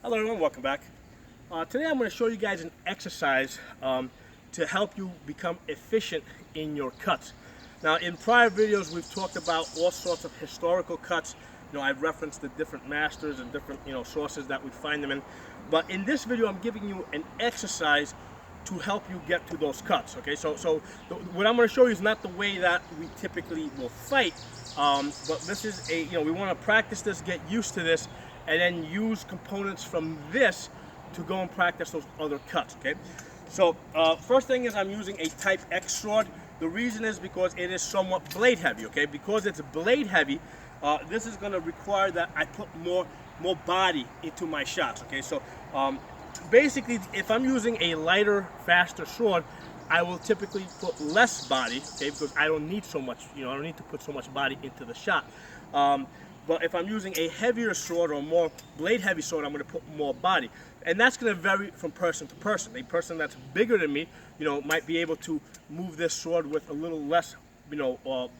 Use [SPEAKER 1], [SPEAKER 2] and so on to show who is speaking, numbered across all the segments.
[SPEAKER 1] Hello everyone, welcome back. Today I'm going to show you guys an exercise to help you become efficient in your cuts. Now in prior videos we've talked about all sorts of historical cuts. I've referenced the different masters and different sources that we find them in. But in this video I'm giving you an exercise to help you get to those cuts. Okay, so what I'm going to show you is not the way that we typically will fight, but this is we want to practice this, get used to this, and then use components from this to go and practice those other cuts. Okay, so first thing is I'm using a Type X sword. The reason is because it is somewhat blade heavy. Okay, because it's blade heavy, this is going to require that I put more body into my shots. Okay, so basically if I'm using a lighter, faster sword, I will typically put less body, okay, because I don't need so much, I don't need to put so much body into the shot. But if I'm using a heavier sword or more blade heavy sword, I'm going to put more body. And that's going to vary from person to person. A person that's bigger than me, might be able to move this sword with a little less,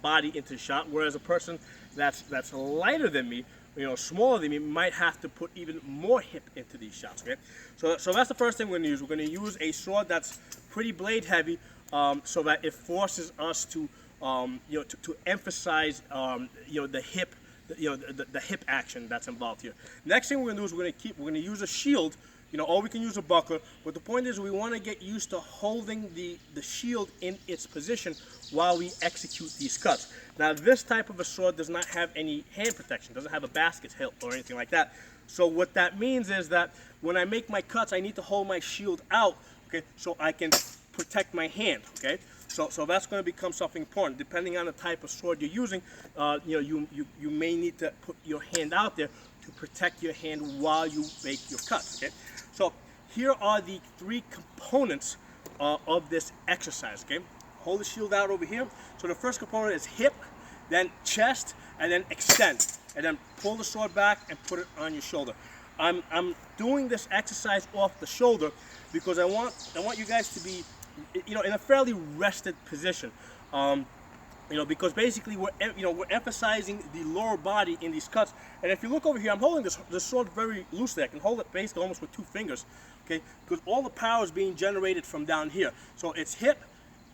[SPEAKER 1] body into the shot, whereas a person that's lighter than me, smaller than me, might have to put even more hip into these shots. Okay, so that's the first thing we're going to use. We're going to use a sword that's pretty blade heavy, so that it forces us to, to emphasize, the hip, the hip action that's involved here. Next thing we're going to do is we're going to use a shield, or we can use a buckler. But the point is we want to get used to holding the shield in its position while we execute these cuts. Now this type of a sword does not have any hand protection, doesn't have a basket hilt or anything like that. So what that means is that when I make my cuts, I need to hold my shield out, okay, so I can protect my hand. Okay, so that's going to become something important. Depending on the type of sword you're using, you may need to put your hand out there to protect your hand while you make your cuts. Okay, so here are the three components of this exercise. Okay, hold the shield out over here. So the first component is hip, then chest, and then extend, and then pull the sword back and put it on your shoulder. I'm doing this exercise off the shoulder because I want you guys to be, in a fairly rested position. Because basically we're emphasizing the lower body in these cuts. And if you look over here, I'm holding this sword very loosely. I can hold it basically almost with two fingers, okay? Because all the power is being generated from down here. So it's hip,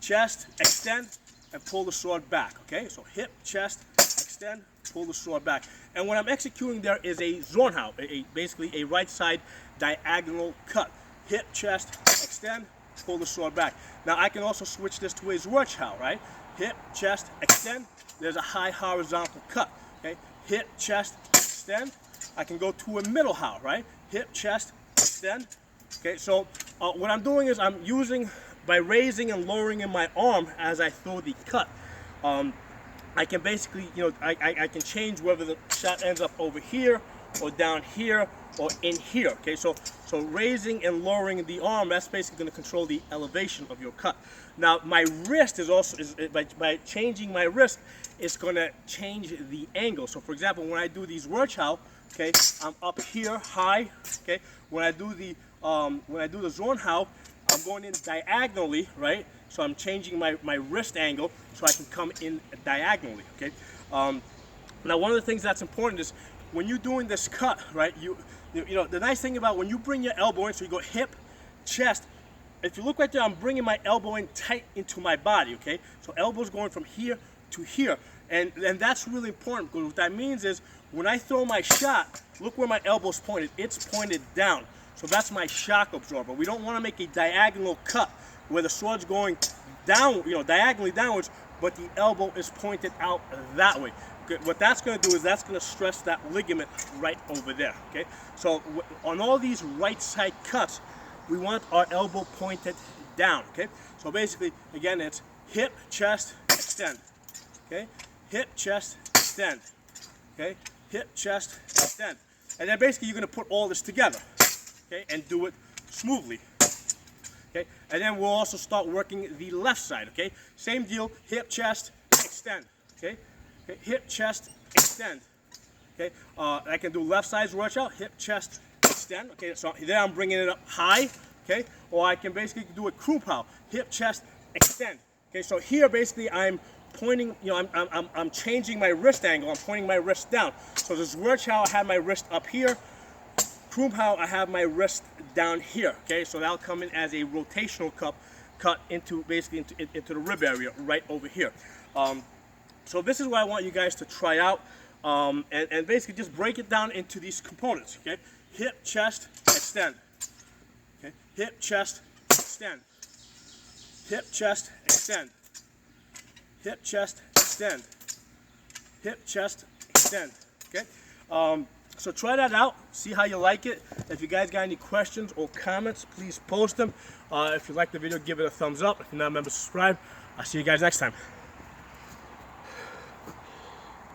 [SPEAKER 1] chest, extend, and pull the sword back, okay? So hip, chest, extend, pull the sword back. And what I'm executing there is a Zornhau, basically a right side diagonal cut. Hip, chest, extend, pull the sword back. Now I can also switch this to a Zwerchhau, right? Hip, chest, extend. There's a high horizontal cut. Okay, hip, chest, extend. I can go to a middle Hau, right? Hip, chest, extend. Okay, so what I'm doing is I'm using, by raising and lowering in my arm as I throw the cut, I can basically, I can change whether the shot ends up over here or down here or in here. Okay, so raising and lowering the arm, that's basically going to control the elevation of your cut. Now my wrist is also, by changing my wrist, it's going to change the angle. So for example, when I do these Zwerchhau, okay, I'm up here high. Okay, when I do the Zornhau, I'm going in diagonally, right? So I'm changing my wrist angle so I can come in diagonally. Okay, now one of the things that's important is when you're doing this cut, right, the nice thing about when you bring your elbow in, so you go hip, chest, if you look right there, I'm bringing my elbow in tight into my body, okay? So elbow's going from here to here. And that's really important, because what that means is when I throw my shot, look where my elbow's pointed. It's pointed down. So that's my shock absorber. We don't want to make a diagonal cut where the sword's going down, diagonally downwards, but the elbow is pointed out that way. What that's going to do is that's going to stress that ligament right over there. Okay, so on all these right side cuts, we want our elbow pointed down. Okay, so basically, again, it's hip, chest, extend. Okay, hip, chest, extend. Okay, hip, chest, extend, and then basically you're going to put all this together. Okay, and do it smoothly. Okay, and then we'll also start working the left side. Okay, same deal, hip, chest, extend. Okay. Okay, hip, chest, extend. Okay, I can do left side Zwerchhau, hip, chest, extend. Okay, so there I'm bringing it up high. Okay, or I can basically do a Krumpau, hip, chest, extend. Okay, so here basically I'm pointing, I'm changing my wrist angle. I'm pointing my wrist down. So this Zwerchhau, I have my wrist up here. Kroomhaus, I have my wrist down here, okay? So that'll come in as a rotational cut into basically into the rib area right over here. So this is what I want you guys to try out, and basically just break it down into these components, okay? Hip, chest, extend. Okay? Hip, chest, extend. Hip, chest, extend. Hip, chest, extend. Hip, chest, extend. Okay? So try that out, see how you like it. If you guys got any questions or comments, please post them. If you like the video, give it a thumbs up. If you're not a member, subscribe. I'll see you guys next time.